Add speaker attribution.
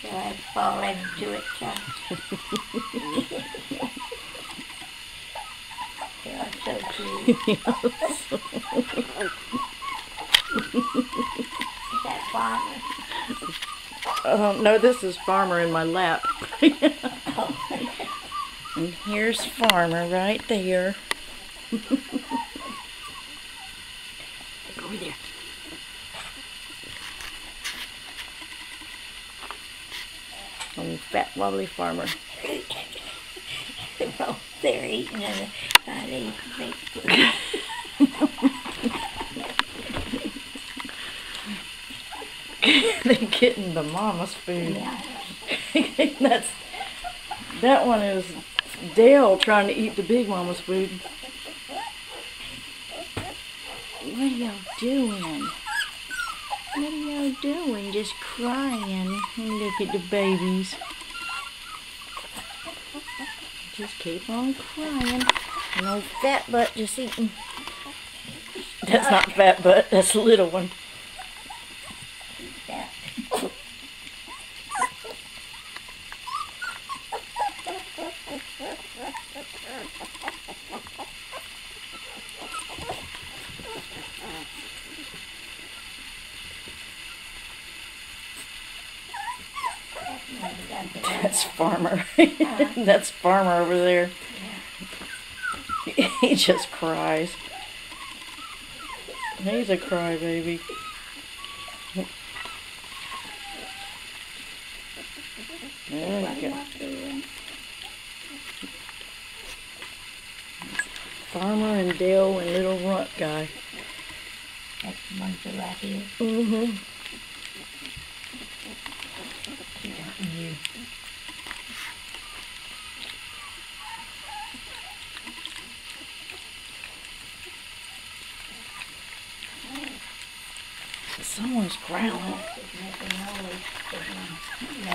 Speaker 1: So I fall into it, John. They are so cute. Is that Farmer?
Speaker 2: No, this is Farmer in my lap. And here's Farmer right there. Go over there. Oh, fat, lovely Farmer.
Speaker 1: They're both there eating and they
Speaker 2: They're getting the mama's food.
Speaker 1: yeah.
Speaker 2: That one is Dale trying to eat the big mama's food. What are y'all doing? What are y'all doing? Just crying. Look at the babies. Just keep on crying. And old Fat Butt just eating. That's not Fat Butt, that's the little one.
Speaker 1: Yeah.
Speaker 2: That's Farmer. That's Farmer over there. He just cries. He's a crybaby. There we go. Farmer and Dale and little runt guy.
Speaker 1: That's the ones that right here.
Speaker 2: Mm-hmm.
Speaker 1: You.
Speaker 2: Someone's growling.
Speaker 1: Making noise. No.